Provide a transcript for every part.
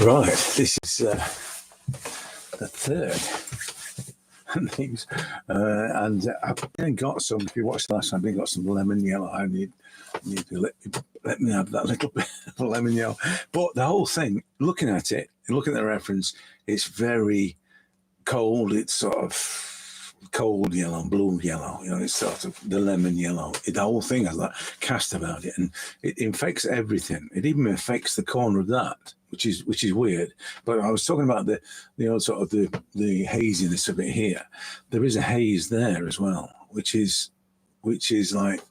Right, this is the third. And I've then got some, if you watched last time, I've got some lemon yellow. I need to let me have that little bit of lemon yellow. But the whole thing, looking at it, looking at the reference, it's very cold. It's sort of cold yellow, blue yellow. You know, it's sort of the lemon yellow. The whole thing has that cast about it, and it infects everything. It even affects the corner of that, which is weird. But I was talking about the sort of the haziness of it here. There is a haze there as well, which is like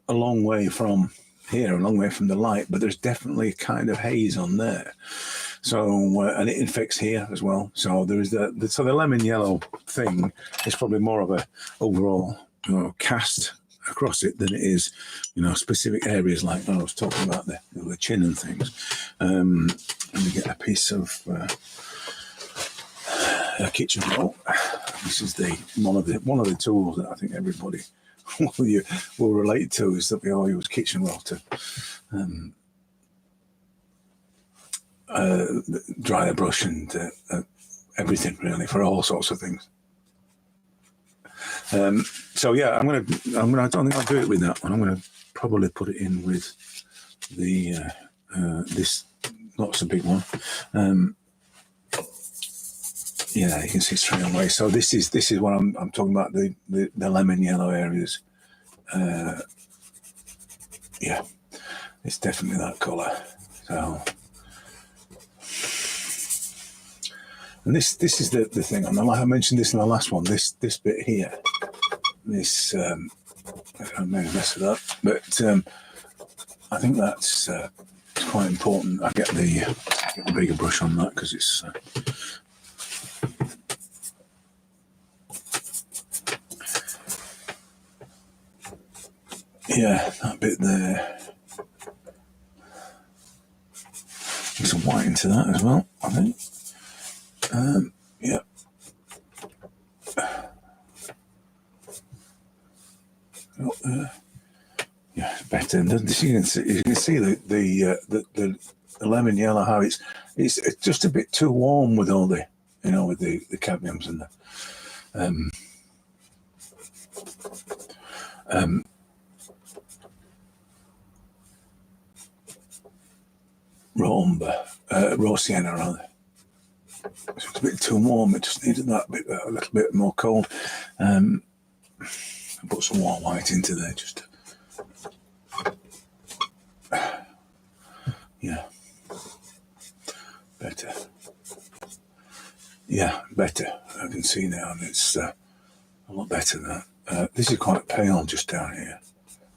a long way from here, a long way from the light, but there's definitely a kind of haze on there. So, and it infects here as well. So there is the lemon yellow thing is probably more of a overall cast across it than it is, specific areas like I was talking about the chin and things. Let me get a piece of a kitchen roll. This is one of the tools that I think everybody will relate to, is that we all use kitchen roll to dry the brush and everything, really, for all sorts of things. So yeah, I don't think I'll do it with that one. I'm going to probably put it in with the this not so big one. Yeah, you can see straight away. So this is what I'm talking about, the lemon yellow areas. Yeah, it's definitely that colour. So, and this is the thing. And I mentioned this in the last one. This bit here, this I may have messed it up, but I think that's quite important. I get the bigger brush on that because it's. Yeah, that bit there. Get some white into that as well, I think. Yeah. Yeah, it's better. And you can see the lemon yellow, how it's just a bit too warm with all the with the cadmiums and the raw sienna rather. It's a bit too warm. It just needed that bit, a little bit more cold. Put some warm white into there, just yeah, better. Yeah, better. I can see now, and it's a lot better than that. This is quite pale just down here.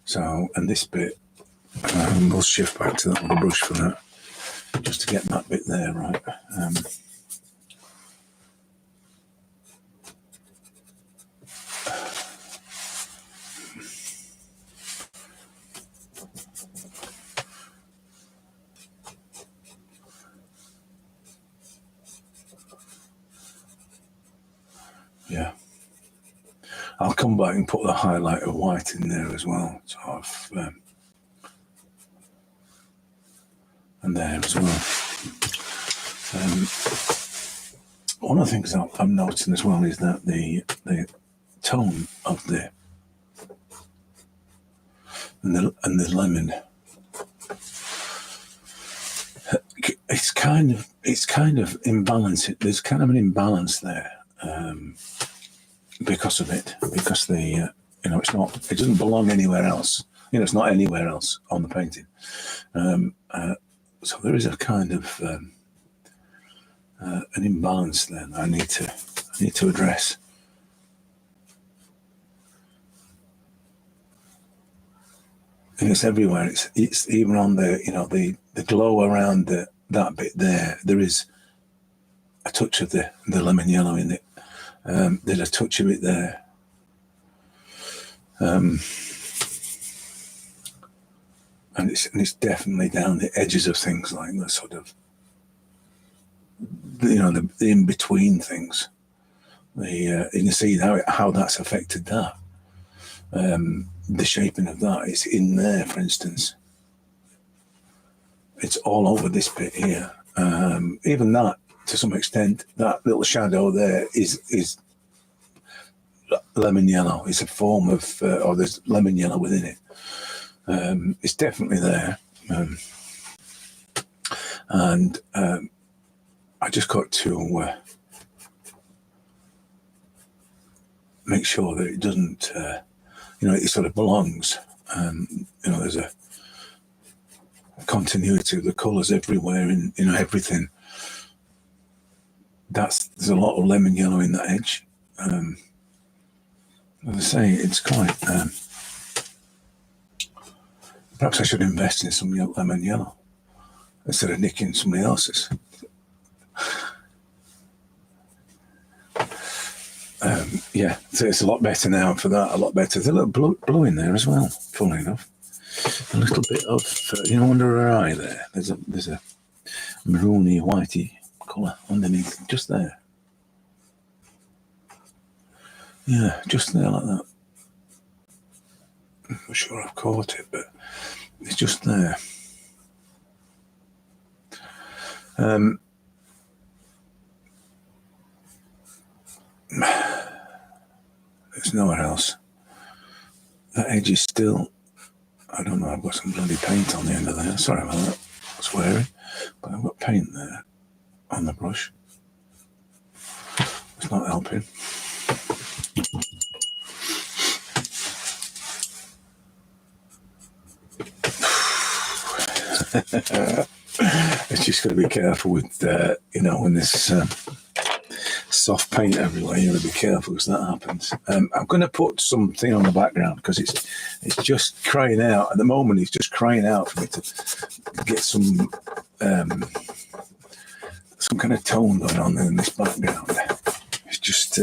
So, and this bit, we'll shift back to that little brush for that, just to get that bit there right. Yeah, I'll come back and put the highlight of white in there as well, sort of, and there as well. One of the things I'm noticing as well is that the tone of the lemon, it's kind of imbalanced. There's kind of an imbalance there. Because of it, because it doesn't belong anywhere else. It's not anywhere else on the painting. So there is a kind of an imbalance there that I need to address. And it's everywhere. It's even on the glow around that bit there. There is a touch of the lemon yellow in it. There's a touch of it there. And it's definitely down the edges of things, like the sort of the in between things. You can see how that's affected that. The shaping of that is in there, for instance. It's all over this bit here. Even that, to some extent, that little shadow there is lemon yellow. It's a form of, or there's lemon yellow within it. It's definitely there. And I just got to make sure that it doesn't, it sort of belongs. There's a continuity of the colours everywhere in everything. There's a lot of lemon yellow in that edge. As I say, it's quite. Perhaps I should invest in some lemon yellow instead of nicking somebody else's. So it's a lot better now for that. A lot better. There's a little blue in there as well. Funnily enough, a little bit of under her eye there. There's a maroony, whitey colour underneath, just there. Yeah, just there like that. I'm not sure I've caught it, but it's just there. There's nowhere else. That edge is still, I don't know, I've got some bloody paint on the end of there. Sorry about that, swearing. But I've got paint there on the brush. It's not helping. It's just got to be careful with, when there's soft paint everywhere. You got to be careful because that happens. I'm going to put something on the background because it's just crying out at the moment. It's just crying out for me to get some kind of tone going on in this background. It's just.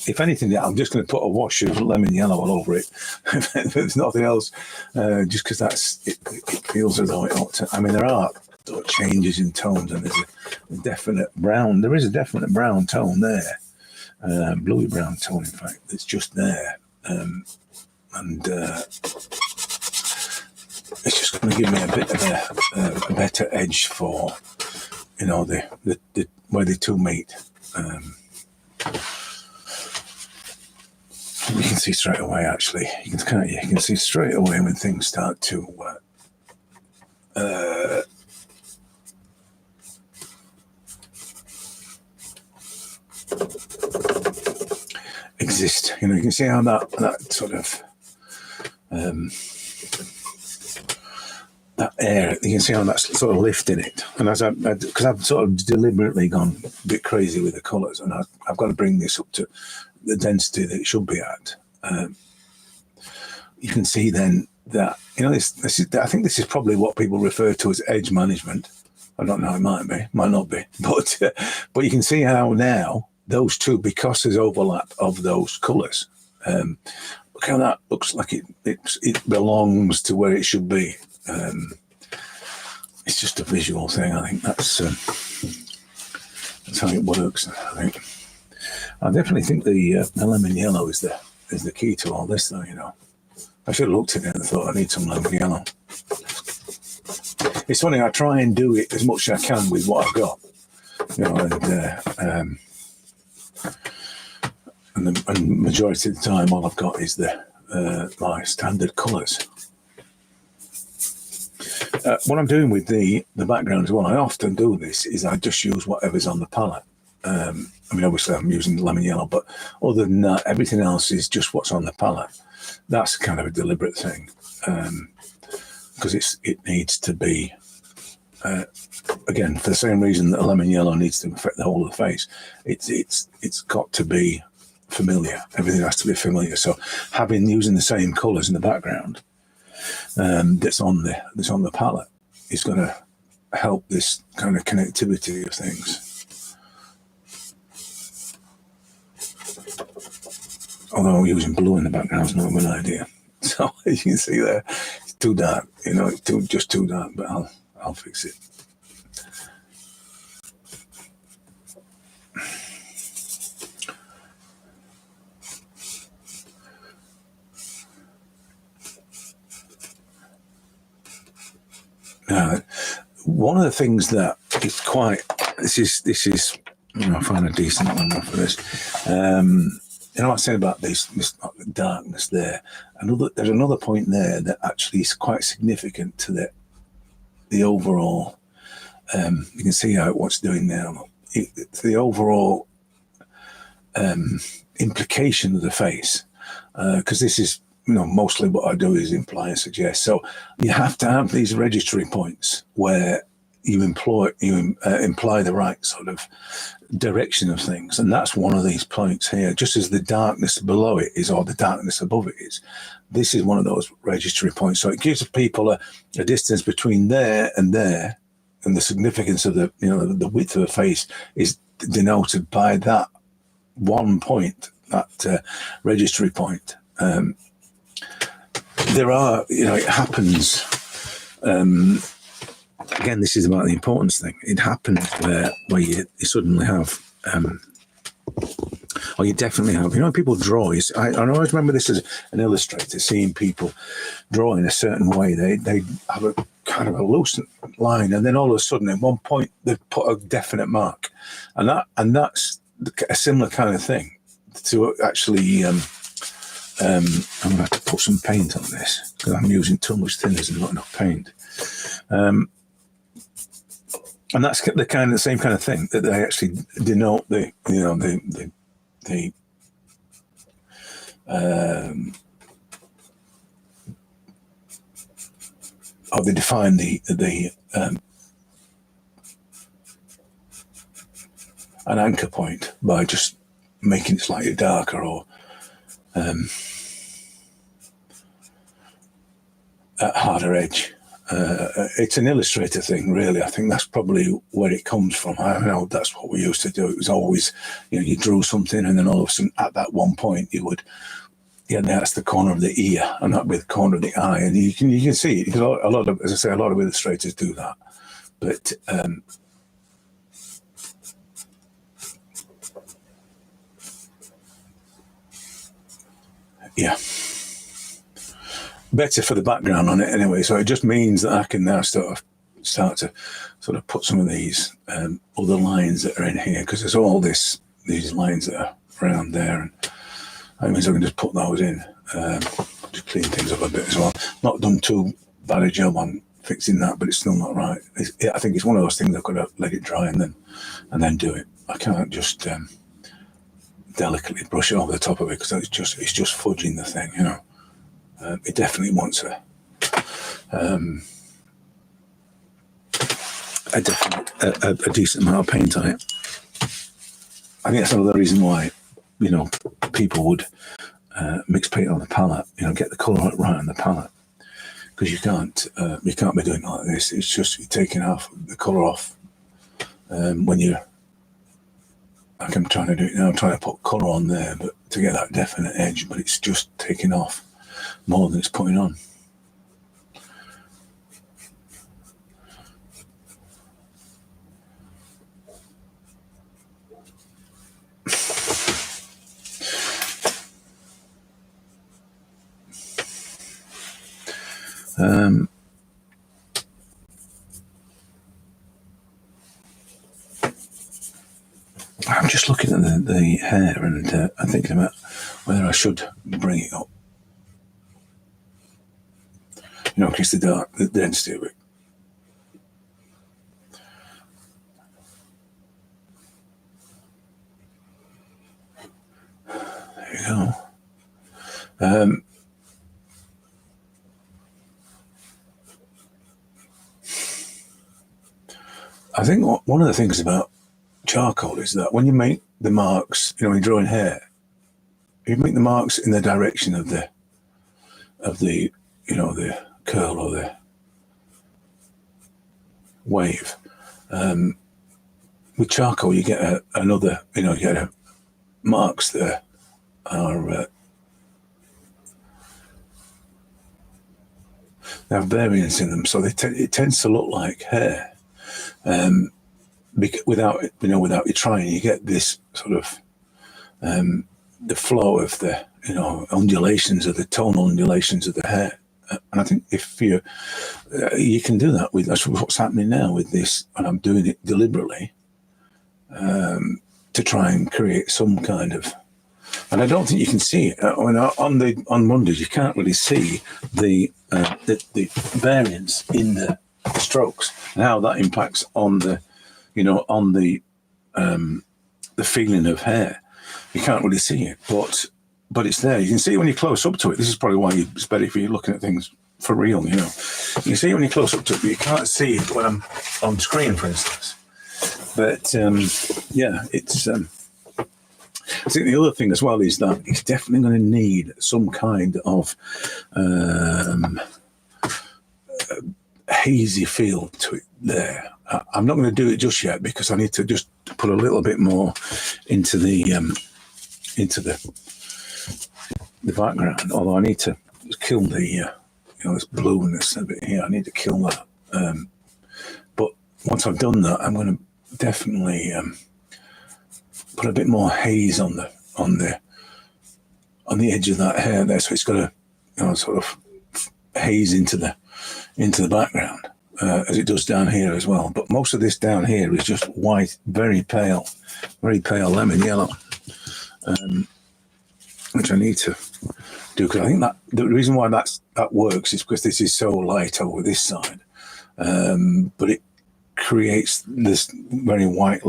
If anything, I'm just going to put a wash of lemon yellow all over it. If there's nothing else, just because it feels as though it ought to. I mean, there are sort of changes in tones, and there's a definite brown. There is a definite brown tone there, bluey brown tone. In fact, it's just there, and it's just going to give me a bit of a better edge for the where the two meet. You can see straight away. Actually, you can see straight away when things start to exist. You can see how that sort of that air. You can see how that's sort of lifting it. And because I've sort of deliberately gone a bit crazy with the colours, and I've got to bring this up to the density that it should be at. You can see then that I think this is probably what people refer to as edge management. I don't know, it might not be, but you can see how now those two, because there's overlap of those colours. Look how that looks like it belongs to where it should be. It's just a visual thing. I think that's how it works. I think. I definitely think the lemon yellow is the key to all this, though. I should have looked at it and thought I need some lemon yellow. It's funny. I try and do it as much as I can with what I've got, and the majority of the time, all I've got is my standard colours. What I'm doing with the background as well, I often do this, is I just use whatever's on the palette. Obviously I'm using lemon yellow, but other than that, everything else is just what's on the palette. That's kind of a deliberate thing, because it needs to be, again, for the same reason that lemon yellow needs to affect the whole of the face. It's got to be familiar. Everything has to be familiar. So using the same colours in the background that's on the palette is going to help this kind of connectivity of things. Although using blue in the background is not a good idea. So as you can see there, it's too dark. It's just too dark. But I'll fix it. One of the things that is quite this is I find a decent one for this. I was saying about this darkness there. There's another point there that actually is quite significant to the overall. You can see how what's doing now. The overall implication of the face, because this is mostly what I do is imply and suggest. So you have to have these registry points where you imply the right sort of direction of things, and that's one of these points here. Just as the darkness below it is, or the darkness above it is, this is one of those registry points. So it gives people a distance between there, and the significance of the width of the face is denoted by that one point, that registry point. There are, it happens. Again, this is about the importance thing. It happens where you suddenly have, or you definitely have. People draw. I always remember this as an illustrator, seeing people draw in a certain way. They have a kind of a loose line, and then all of a sudden, at one point, they put a definite mark, and that's a similar kind of thing. To actually, I'm going to have to put some paint on this because I'm using too much thinners and not enough paint. And that's the same kind of thing that they actually denote or they define an anchor point by just making it slightly darker or a harder edge. It's an illustrator thing, really. I think that's probably where it comes from. I know that's what we used to do. It was always, you drew something, and then all of a sudden, at that one point, you would, that's the corner of the ear, and that be the corner of the eye, and you can see it because a lot of, as I say, a lot of illustrators do that. But yeah. Better for the background on it anyway. So it just means that I can now start to sort of put some of these other lines that are in here, because there's all these lines that are around there, and that means I can just put those in. Just clean things up a bit as well. Not done too bad a job on fixing that, but it's still not right. I think it's one of those things I've got to let it dry and then do it. I can't just delicately brush it over the top of it, because it's just fudging the thing, It definitely wants a decent amount of paint on it. I think that's another reason why, people would mix paint on the palette. Get the colour right on the palette, because you can't be doing it like this. It's just you're taking the colour off when you're. Like I'm trying to do it now. I'm trying to put colour on there, but to get that definite edge, but it's just taking off more than it's putting on. I'm just looking at the hair, and I'm thinking about whether I should bring it up. Because the density of it. There you go. I think one of the things about charcoal is that when you make the marks, when you're drawing hair, you make the marks in the direction of the the curl or the wave. With charcoal, you get another, you get marks that are they have variance in them, so it tends to look like hair. Without you trying, you get this sort of the flow of the undulations of the tonal undulations of the hair And I think if you can do that with, that's what's happening now with this, and I'm doing it deliberately to try and create some kind of. And I don't think you can see it. On Mondays you can't really see the variance in the strokes and how that impacts on the, on the feeling of hair. You can't really see it, but it's there. You can see it when you're close up to it. This is probably why it's better if you're looking at things for real. You can see it when you're close up to it, but you can't see it when I'm on screen, for instance. But it's. I think the other thing as well is that it's definitely going to need some kind of hazy feel to it there. I'm not going to do it just yet because I need to just put a little bit more into the background. Although I need to kill the this blueness a bit here. I need to kill that. But once I've done that, I'm going to definitely put a bit more haze on the edge of that hair there, so it's got a sort of haze into the background as it does down here as well. But most of this down here is just white, very pale lemon yellow, which I need to do because I think that the reason why that works is because this is so light over this side, but it creates this very white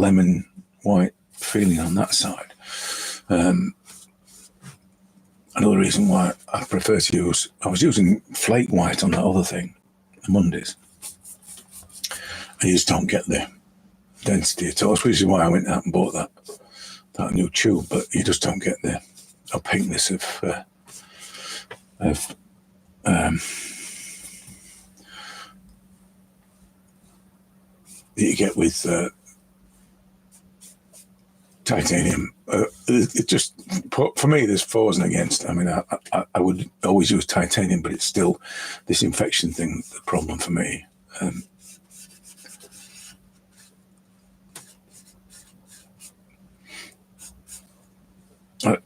feeling on that side. Another reason why I prefer to use, I was using flake white on that other thing, the Mondays. I just don't get the density at all, which is why I went out and bought that new tube, but you just don't get the opaqueness that you get with titanium. It just, for me, there's fors and against. I mean, I would always use titanium, but it's still this infection thing, the problem for me.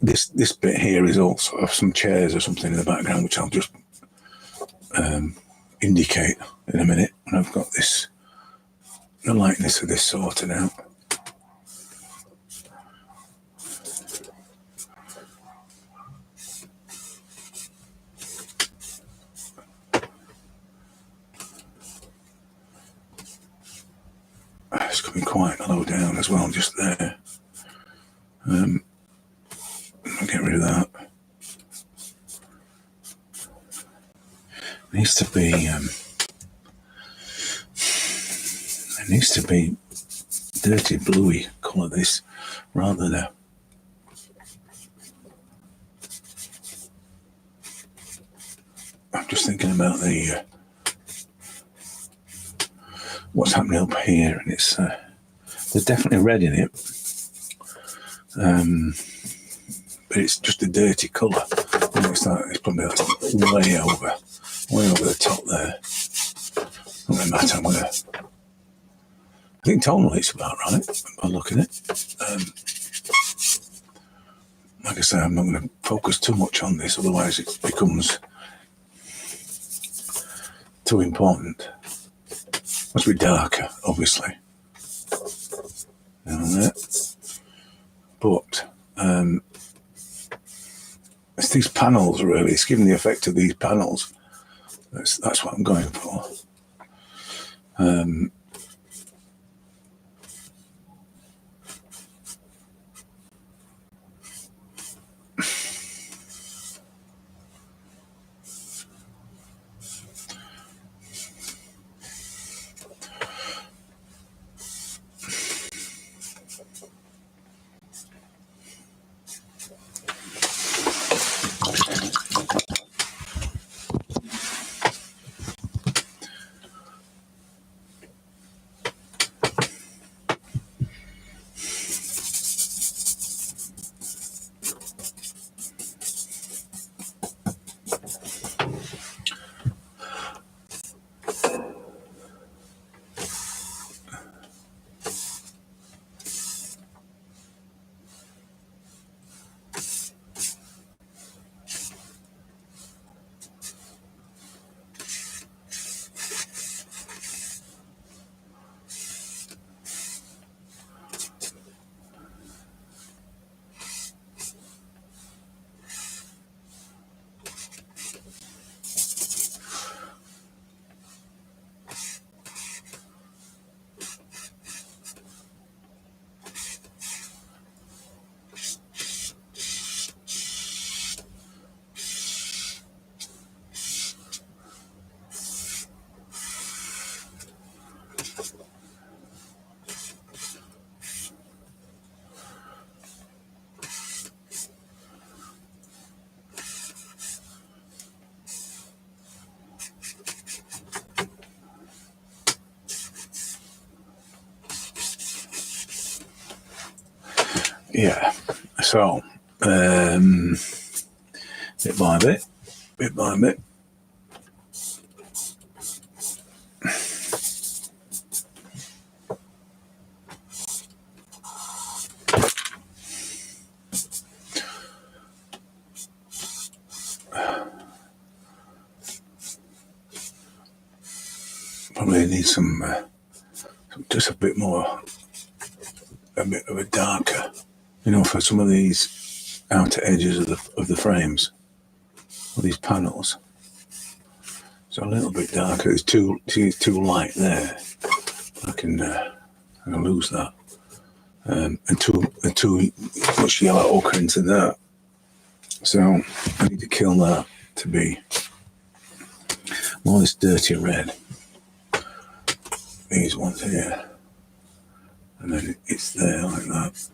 This bit here is also some chairs or something in the background, which I'll just indicate in a minute when I've got the lightness of this sorted out. It's coming quite low down as well, just there. I'll get rid of that. It needs to be dirty bluey colour, this, rather than I'm just thinking about what's happening up here, and it's there's definitely red in it, but it's just a dirty colour. It's probably way over the top there. Doesn't matter. I think tonally it's about right by looking at it. Like I say, I'm not going to focus too much on this, otherwise it becomes too important. Must be darker, obviously. But it's these panels, really. It's giving the effect of these panels. That's what I'm going for. yeah. So bit by bit, bit by bit. Probably need some just a bit more, a bit of a darker, for some of these outer edges of the frames, of these panels. So a little bit darker. It's too light there. I can lose that. And too much yellow ochre into that. So I need to kill that to be more this dirty red. These ones here. And then it's there like that.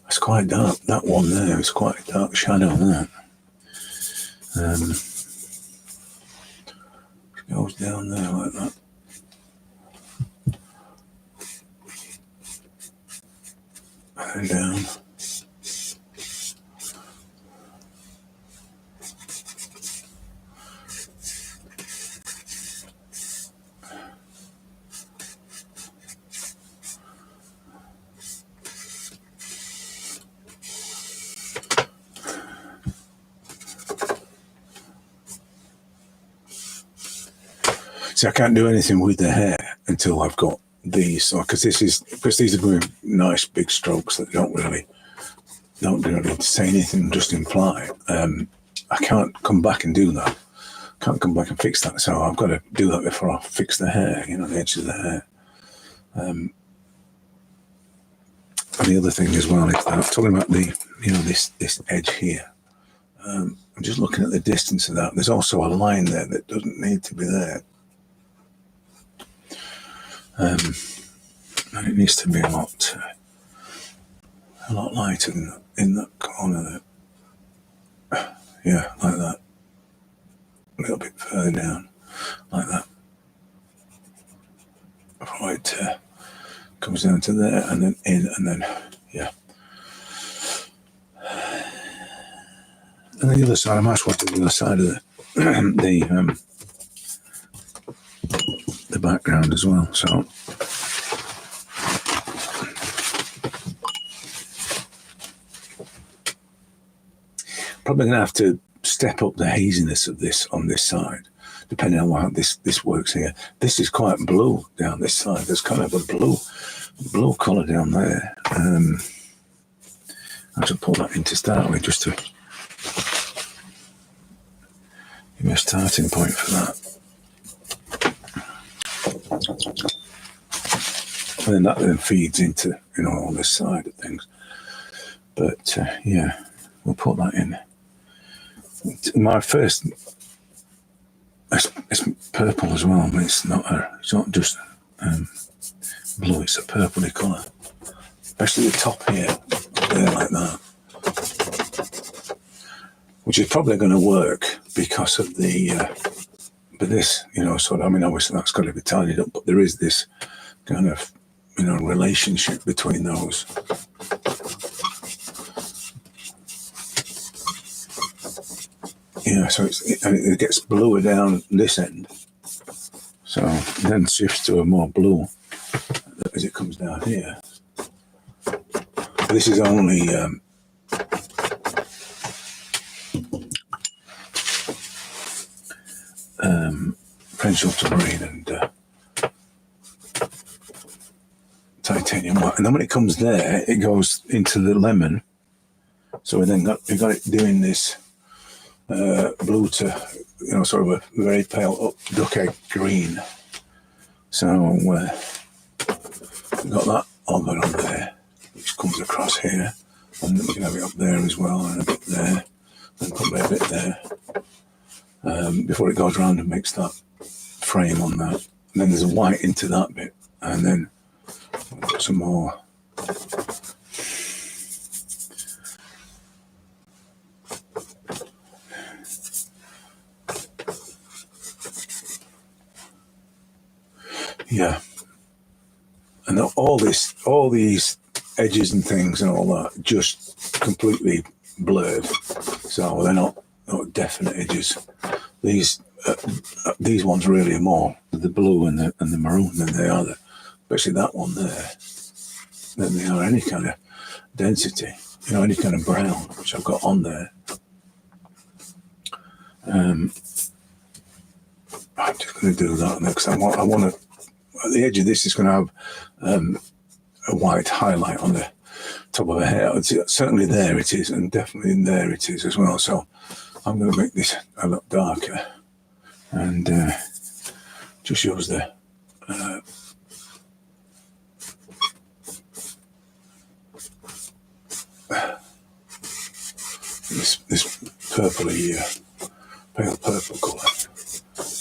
It's quite dark. That one there is quite a dark shadow there. It goes down there like that. And down. See, I can't do anything with the hair until I've got these. So, because these are going to be nice big strokes that don't really say anything, just imply. I can't come back and do that. Can't come back and fix that. So I've got to do that before I fix the hair. The edges of the hair. And the other thing as well is that I'm talking about this edge here. I'm just looking at the distance of that. There's also a line there that doesn't need to be there. And it needs to be a lot lighter than in that corner there. Yeah, like that. A little bit further down, like that. Before it comes down to there, and then in, and then, yeah. And then the other side, I might as well do the other side of the background as well. So probably gonna have to step up the haziness of this on this side, depending on how this works here. This is quite blue down this side. There's kind of a blue colour down there. I should pull that in to start with, just to give me a starting point for that. And then that then feeds into on this side of things. But yeah, we'll put that in. My first, it's purple as well, but it's not just blue. It's a purpley colour, especially the top here, there like that, which is probably going to work because of the. But this, sort of. I mean, obviously that's got to be tidied up, but there is this kind of relationship between those. Yeah, so it gets bluer down this end, so it then shifts to a more blue as it comes down here. This is only French ultramarine and titanium white, and then when it comes there, it goes into the lemon. So we got it doing this blue to sort of a very pale duck egg green. So we've got that all going on there, which comes across here, and we can have it up there as well, and a bit there, and probably a bit there, before it goes around and makes that frame on that. And then there's a white into that bit, and then put some more. Yeah. and all these edges and things and all that just completely blurred. So they're not definite edges. These ones really are more the blue and the maroon than they are especially that one there, than they are any kind of density, any kind of brown, which I've got on there. I'm just going to do that next. I want to, at the edge of this is going to have a white highlight on the top of her hair. Certainly there it is, and definitely in there it is as well. So I'm going to make this a lot darker and just use the this purpley, pale purple colour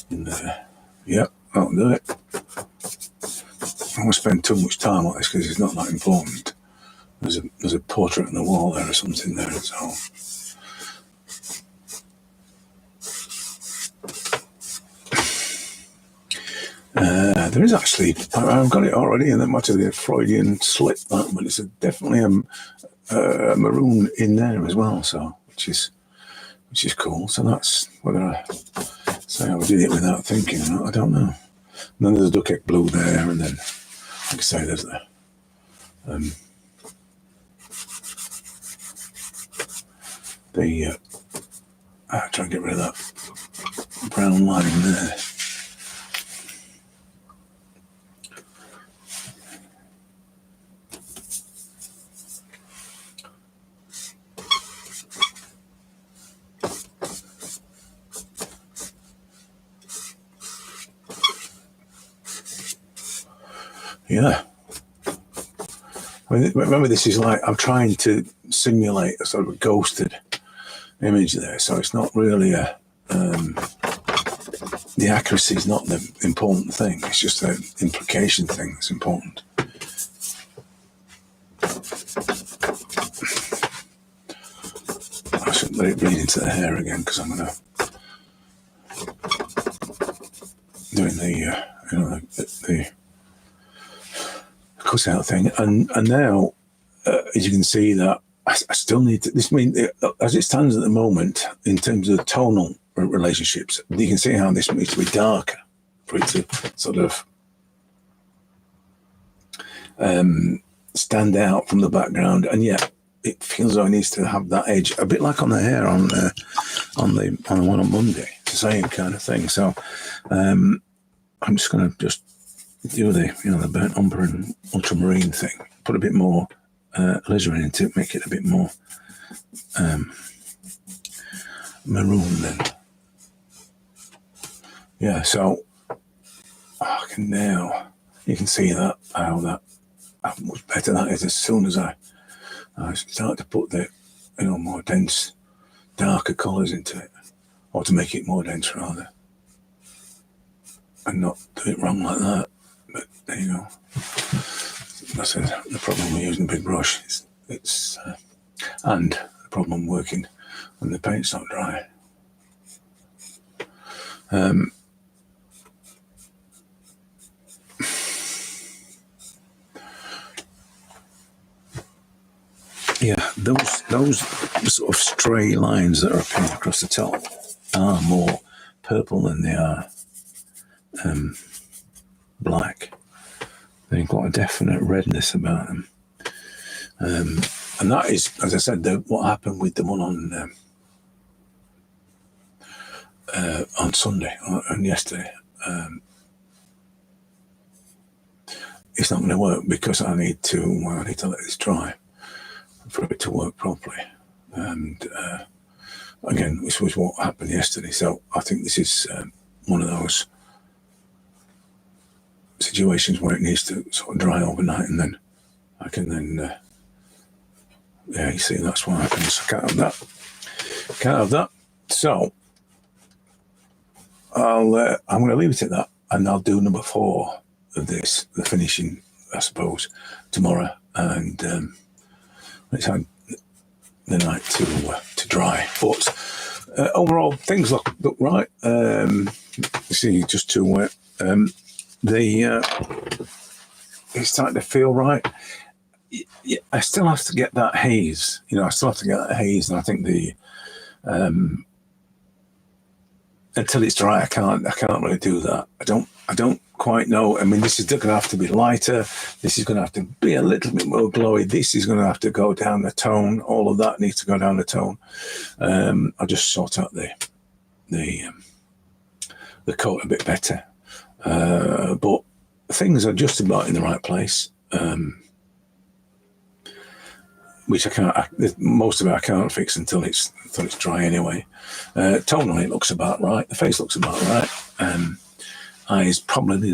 in there. Yep, that'll do it. I won't spend too much time on this because it's not that important. There's a portrait on the wall there or something there, so. There is actually, I've got it already, and that might be a Freudian slip, but it's definitely a maroon in there as well, so which is cool. So that's whether I say I did it without thinking or not, I don't know. And then there's a duck egg blue there, and then, like I say, there's I'll try and get rid of that brown line there. Yeah. I mean, remember, this is like I'm trying to simulate a sort of a ghosted image there, so it's not really the accuracy is not the important thing. It's just the implication thing that's important. I shouldn't let it bleed into the hair again because I'm going to doing the cut out thing, and now as you can see that I still need to. This means as it stands at the moment in terms of tonal relationships, you can see how this needs to be darker for it to sort of stand out from the background, and yet it feels like it needs to have that edge, a bit like on the hair on the one on Monday. It's the same kind of thing. So I'm just going to do the burnt umber and ultramarine thing. Put a bit more alizarin into it, make it a bit more maroon then. Yeah, so I can now, you can see that how much better that is as soon as I start to put the more dense, darker colours into it, or to make it more dense rather, and not do it wrong like that. But there you go. That's the problem with using a big brush. It's and the problem working when the paint's not dry. Yeah, those sort of stray lines that are appearing across the top are more purple than they are black. They've got a definite redness about them, and that is, as I said, what happened with the one on Sunday and yesterday. It's not going to work because I need to let this dry for it to work properly. And again, this was what happened yesterday. So I think this is one of those situations where it needs to sort of dry overnight, and then I can yeah, you see, that's what happens. Can't have that. So I'm going to leave it at that, and I'll do number 4 of this, the finishing, I suppose, tomorrow, and let's have the night to dry. But overall, things look right. You see, just too wet. it's starting to feel right. I still have to get that haze, I still have to get that haze. And I think until it's dry, I can't really do that. I don't quite know. I mean, this is going to have to be lighter. This is going to have to be a little bit more glowy. This is going to have to go down the tone. All of that needs to go down the tone. I'll just sort out the coat a bit better. But things are just about in the right place. Which I can't. Most of it I can't fix until it's dry anyway. Tonally, it looks about right. The face looks about right. Eyes probably need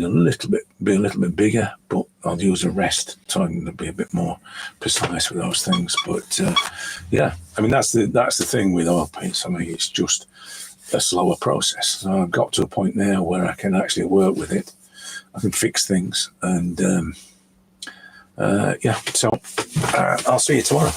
be a little bit bigger, but I'll use a rest so I can be a bit more precise with those things. But yeah, I mean that's the thing with oil paints. I mean it's just a slower process. So I've got to a point now where I can actually work with it. I can fix things, and yeah. So I'll see you tomorrow.